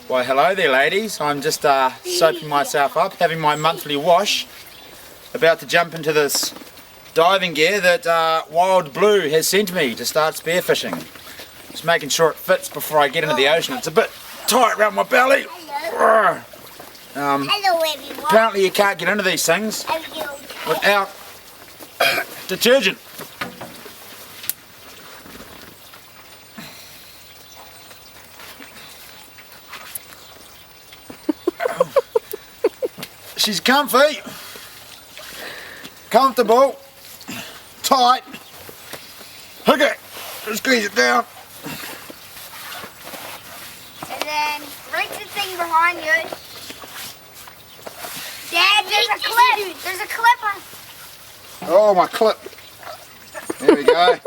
Well, hello there ladies. I'm just soaping myself up, having my monthly wash. About to jump into this diving gear that Wild Blue has sent me to start spearfishing. Just making sure it fits before I get into the ocean. It's a bit tight around my belly. Hello. Hello everyone. Apparently you can't get into these things without detergent. She's comfy, comfortable, tight. Okay, just squeeze it down. And then right the thing behind you. Dad, there's a clip. There's a clip on. Oh, my clip. There we go.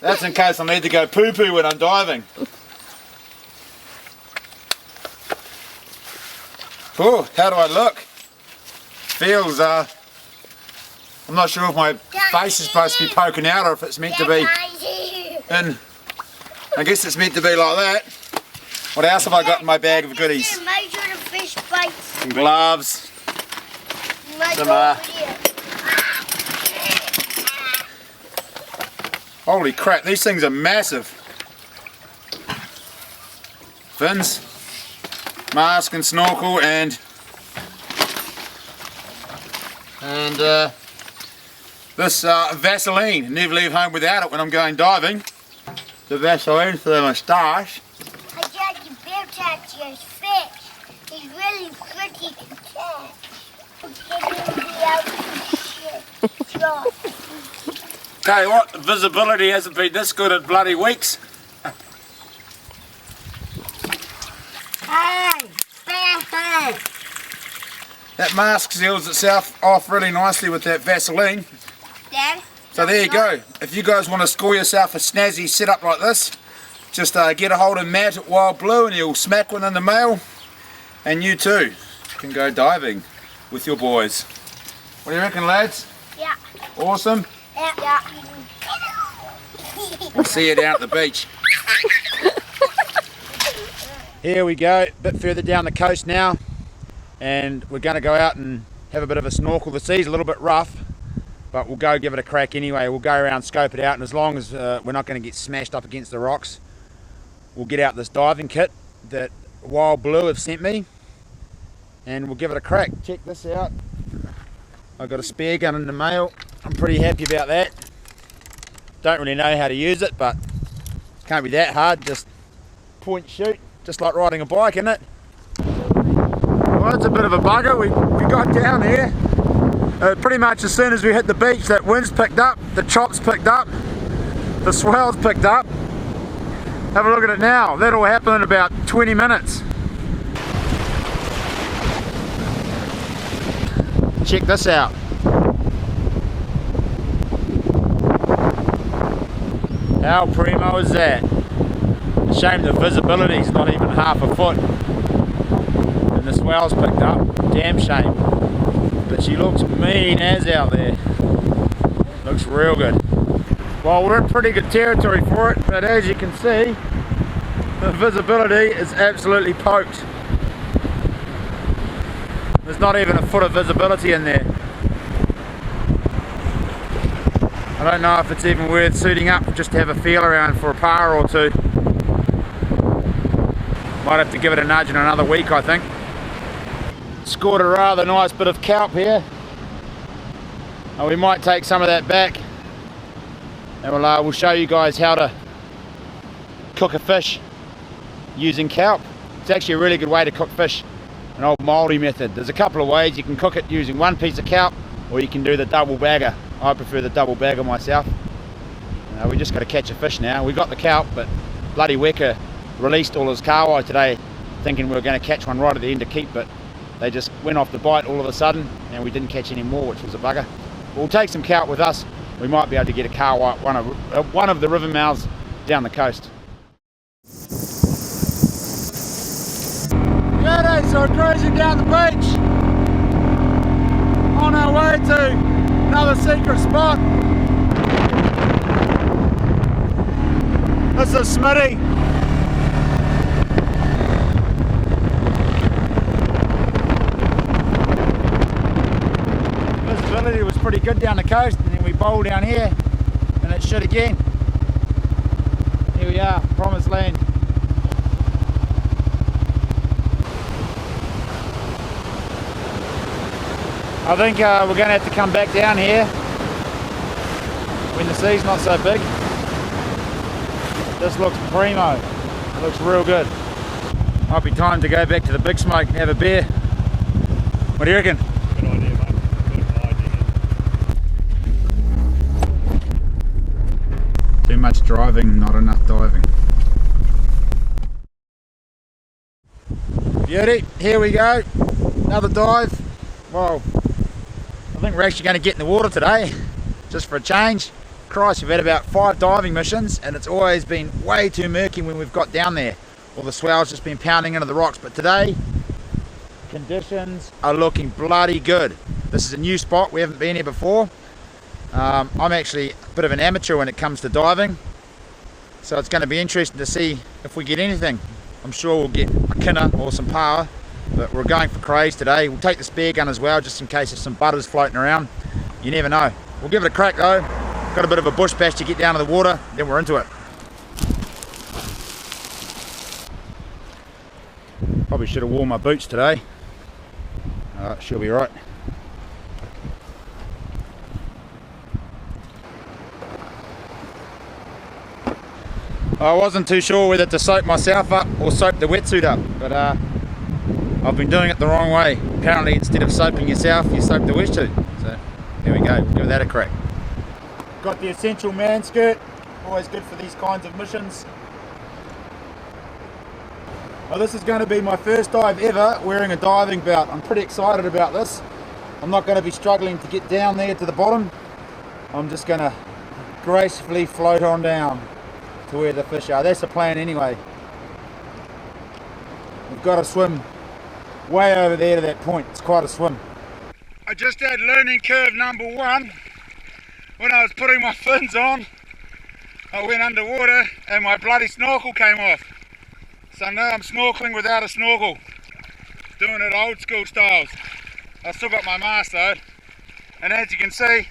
That's in case I need to go poo-poo when I'm diving. Oh, how do I look? Feels, I'm not sure if my face is supposed to be poking out or if it's meant to be in. I guess it's meant to be like that. What else have I got in my bag of goodies? Some gloves. Some, holy crap, these things are massive. Fins. Mask and snorkel and this Vaseline. Never leave home without it when I'm going diving. The Vaseline for the moustache. I got the bear catcher's fish. He's really pretty to catch. Tell you what, the visibility hasn't been this good in bloody weeks. That mask seals itself off really nicely with that Vaseline. Dad? So there you go. If you guys want to score yourself a snazzy setup like this, just get a hold of Matt at Wild Blue and he'll smack one in the mail. And you too can go diving with your boys. What do you reckon, lads? Yeah. Awesome? Yeah. I'll see you down at the beach. Here we go, a bit further down the coast now, and we're going to go out and have a bit of a snorkel. The sea's a little bit rough, but we'll go give it a crack anyway. We'll go around, scope it out, and as long as we're not going to get smashed up against the rocks, we'll get out this diving kit that Wild Blue have sent me, and we'll give it a crack. Check this out. I've got a spare gun in the mail. I'm pretty happy about that. Don't really know how to use it, but it can't be that hard. Just point shoot. Just like riding a bike, isn't it? Well, it's a bit of a bugger. We got down here. Pretty much as soon as we hit the beach, that wind's picked up, the chops picked up, the swells picked up. Have a look at it now. That'll happen in about 20 minutes. Check this out. How primo is that? Shame the visibility's not even half a foot. And the swell's picked up. Damn shame. But she looks mean as out there. Looks real good. Well, we're in pretty good territory for it, but as you can see, the visibility is absolutely poked. There's not even a foot of visibility in there. I don't know if it's even worth suiting up just to have a feel around for a par or two. Might have to give it a nudge in another week, I think. Scored a rather nice bit of kelp here. And we might take some of that back. And we'll show you guys how to cook a fish using kelp. It's actually a really good way to cook fish. An old mouldy method. There's a couple of ways. You can cook it using one piece of kelp, or you can do the double bagger. I prefer the double bagger myself. We just got to catch a fish now. We got the kelp, but bloody Weka released all his kawai today, thinking we were going to catch one right at the end to keep, but they just went off the bite all of a sudden, and we didn't catch any more, which was a bugger. We'll take some kelp with us. We might be able to get a kawai one of the river mouths down the coast. G'day, so we're cruising down the beach on our way to another secret spot. This is Smitty. pretty good down the coast, and then we bowl down here and it's shit again. Here we are, promised land. I think we're going to have to come back down here when the sea's not so big. This looks primo, it looks real good. Might be time to go back to the big smoke and have a beer. What do you reckon? Good idea, mate. Good idea. Too much driving, not enough diving. Beauty, here we go. Another dive. Well, I think we're actually going to get in the water today, just for a change. Christ, we've had about 5 diving missions and it's always been way too murky when we've got down there. All the swell's just been pounding into the rocks, but today conditions are looking bloody good. This is a new spot, we haven't been here before. I'm actually a bit of an amateur when it comes to diving, so it's going to be interesting to see if we get anything. I'm sure we'll get a kinner or some power, but we're going for crays today. We'll take the spear gun as well, just in case there's some butters floating around. You never know. We'll give it a crack though. Got a bit of a bush bash to get down to the water, then we're into it. Probably should have worn my boots today. She'll be right. I wasn't too sure whether to soap myself up or soap the wetsuit up, but I've been doing it the wrong way. Apparently instead of soaping yourself, you soap the wetsuit. So there we go, we'll give that a crack. Got the essential man skirt, always good for these kinds of missions. Well, this is going to be my first dive ever wearing a diving belt. I'm pretty excited about this. I'm not going to be struggling to get down there to the bottom. I'm just going to gracefully float on down to where the fish are. That's the plan anyway. We've got to swim way over there to that point. It's quite a swim. I just had learning curve number 1. When I was putting my fins on, I went underwater and my bloody snorkel came off. So now I'm snorkeling without a snorkel, doing it old school styles. I've still got my mask though, and as you can see,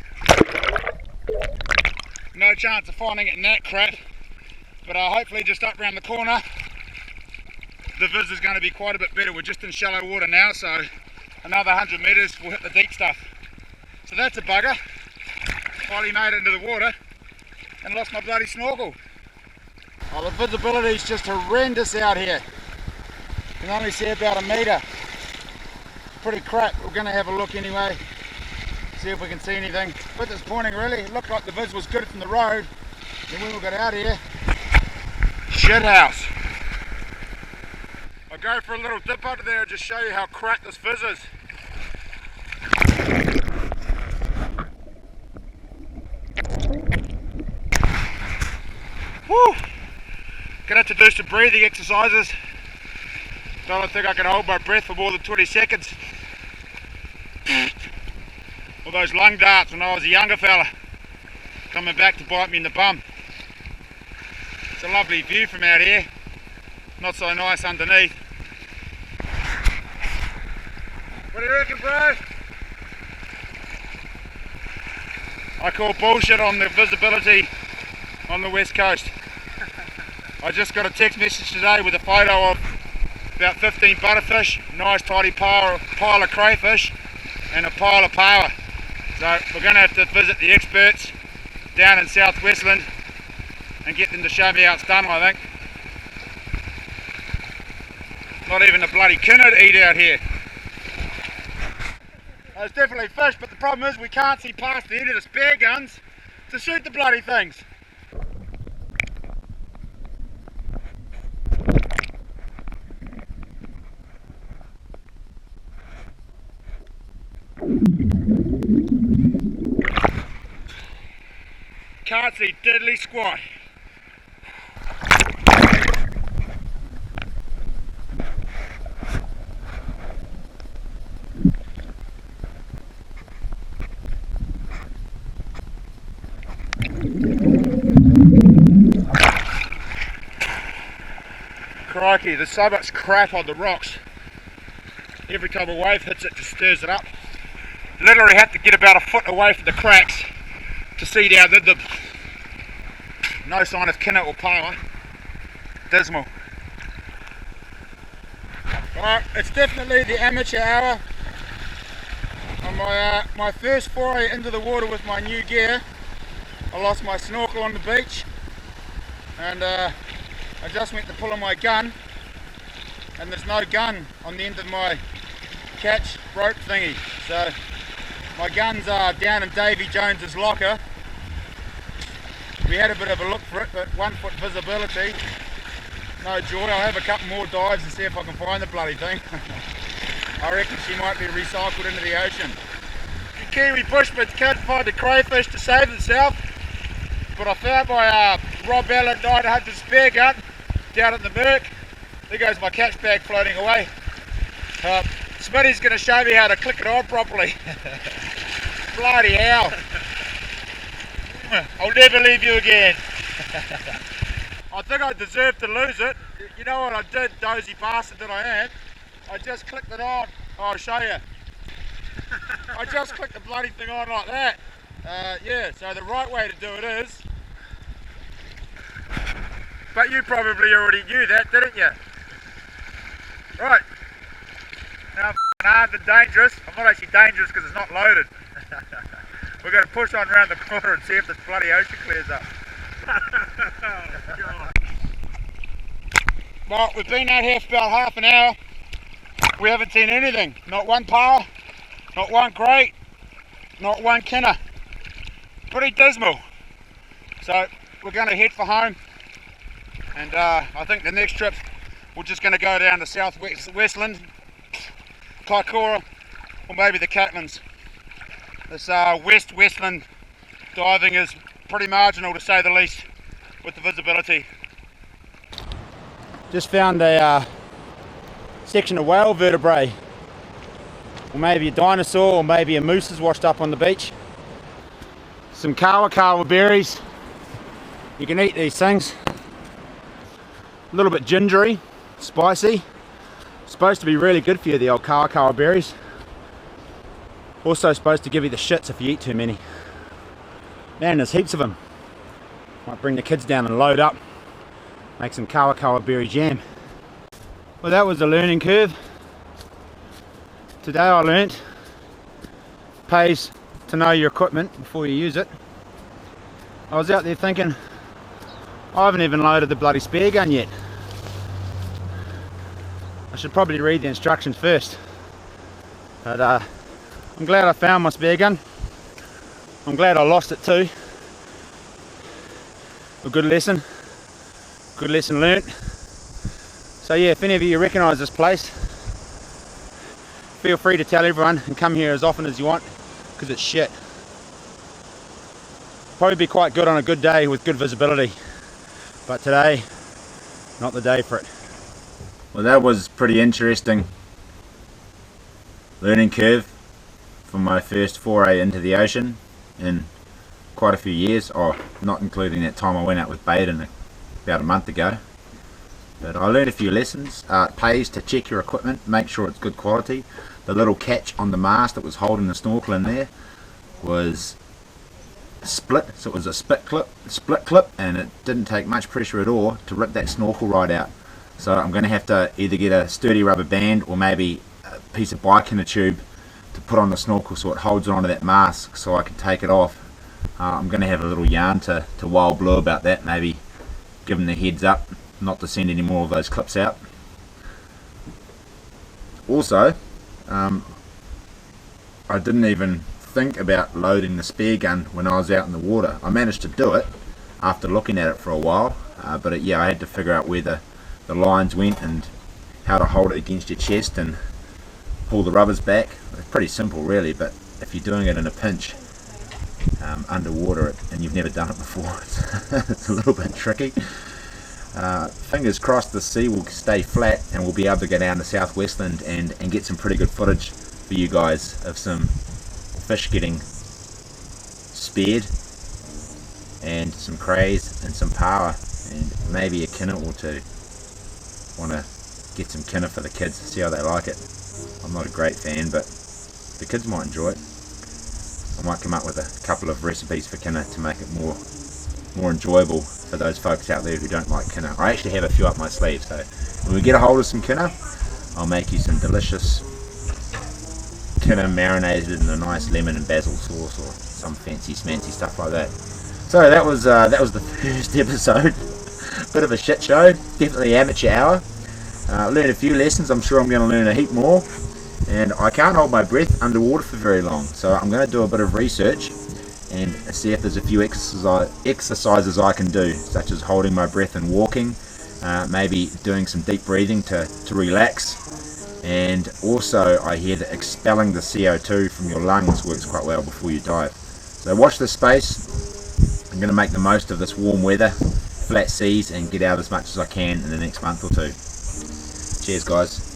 no chance of finding it in that crap, but hopefully just up around the corner, the viz is going to be quite a bit better. We're just in shallow water now, so another 100 metres we'll hit the deep stuff. So that's a bugger. Finally made it into the water and lost my bloody snorkel. Oh, the visibility is just horrendous out here. You can only see about a metre. Pretty crap. We're going to have a look anyway, see if we can see anything. But disappointing really. It looked like the viz was good from the road, and when we got out here, shit house. I'll go for a little dip under there and just show you how crap this viz is. Woo! Gonna have to do some breathing exercises. Don't think I can hold my breath for more than 20 seconds. All those lung darts when I was a younger fella coming back to bite me in the bum. It's a lovely view from out here. Not so nice underneath. What do you reckon, bro? I call bullshit on the visibility on the west coast. I just got a text message today with a photo of about 15 butterfish, nice tidy pile of crayfish and a pile of power. So we're going to have to visit the experts down in South Westland and get them to show me how it's done, I think. Not even a bloody kinner to eat out here. There's definitely fish, but the problem is we can't see past the end of the spear guns to shoot the bloody things. Can't see diddly squat. Crikey, there's so much crap on the rocks. Every time a wave hits it, just stirs it up. Literally had to get about a foot away from the cracks to see down the no sign of kinnet or power. Dismal. Right, it's definitely the amateur hour. On my first foray into the water with my new gear, I lost my snorkel on the beach, and I just went to pull on my gun, and there's no gun on the end of my catch rope thingy. So my guns are down in Davy Jones's locker. We had a bit of a look for it, but 1 foot visibility. No joy. I'll have a couple more dives and see if I can find the bloody thing. I reckon she might be recycled into the ocean. The Kiwi bushman can't find a crayfish to save himself, but I found my Rob Allen 900 spear gun down at the Merc. There goes my catch bag floating away. Smitty's going to show me how to click it on properly. Bloody hell. I'll never leave you again. I think I deserve to lose it. You know what I did, dozy bastard that I am? I just clicked it on. I'll show you. I just clicked the bloody thing on like that. Yeah, so the right way to do it is... But you probably already knew that, didn't you? Right. Now I'm armed and dangerous. I'm not actually dangerous because it's not loaded. We're going to push on around the corner and see if this bloody ocean clears up. Well, we've been out here for about half an hour. We haven't seen anything. Not one power, not one crate, not one kinner. Pretty dismal. So we're going to head for home, and I think the next trip we're just going to go down to South Westland, Kaikoura, or maybe the Catlins. This Westland diving is pretty marginal, to say the least, with the visibility. Just found a section of whale vertebrae, or maybe a dinosaur, or maybe a moose has washed up on the beach. Some kawa berries. You can eat these things. A little bit gingery, spicy. Supposed to be really good for you, the old kawa berries. Also supposed to give you the shits if you eat too many. Man, there's heaps of them. Might bring the kids down and load up. Make some kawa berry jam. Well, that was a learning curve. Today I learnt pays to know your equipment before you use it. I was out there thinking, I haven't even loaded the bloody spear gun yet. I should probably read the instructions first. But I'm glad I found my spear gun. I'm glad I lost it too. A good lesson learnt. So yeah, if any of you recognise this place, feel free to tell everyone and come here as often as you want, because it's shit. Probably be quite good on a good day with good visibility, but today, not the day for it. Well, that was pretty interesting learning curve for my first foray into the ocean in quite a few years, or not including that time I went out with bait about a month ago. But I learned a few lessons. It pays to check your equipment, make sure it's good quality. The little catch on the mast that was holding the snorkel in there was split, so it was a split clip, and it didn't take much pressure at all to rip that snorkel right out. So I'm going to have to either get a sturdy rubber band or maybe a piece of bikini tube to put on the snorkel so it holds it onto that mast so I can take it off. I'm going to have a little yarn to Wild Blue about that, maybe give them the heads up not to send any more of those clips out. Also, I didn't even think about loading the spear gun when I was out in the water. I managed to do it after looking at it for a while, but yeah, I had to figure out where the lines went and how to hold it against your chest and pull the rubbers back. It's pretty simple really, but if you're doing it in a pinch underwater and you've never done it before, it's a little bit tricky. Fingers crossed the sea will stay flat and we'll be able to go down to South Westland and get some pretty good footage for you guys of some fish getting speared and some crays and some power and maybe a kinnet or two. Want to get some kinnet for the kids to see how they like it. I'm not a great fan, but the kids might enjoy it. I might come up with a couple of recipes for kinner to make it more enjoyable for those folks out there who don't like kinner. I actually have a few up my sleeve, so when we get a hold of some kinner, I'll make you some delicious kinner marinated in a nice lemon and basil sauce or some fancy smancy stuff like that. So that was the first episode. Bit of a shit show, definitely amateur hour. Learned a few lessons. I'm sure I'm going to learn a heap more, and I can't hold my breath underwater for very long, so I'm going to do a bit of research and see if there's a few exercises I can do, such as holding my breath and walking, maybe doing some deep breathing to relax. And also I hear that expelling the CO2 from your lungs works quite well before you dive. So watch this space. I'm going to make the most of this warm weather, flat seas, and get out as much as I can in the next month or two. Cheers guys.